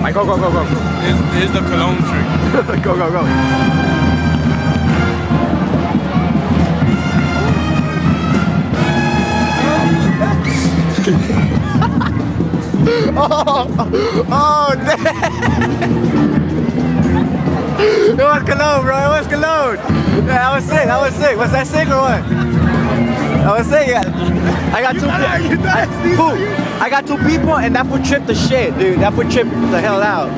Alright, go, go, go, go. Here's the cologne trick. Go, go, go. Oh, damn. It was cologne, bro. It was cologne. Yeah, I was sick. I was sick. Was that sick or what? I was sick. I got two people, and that would trip the shit, dude. That would trip the hell out.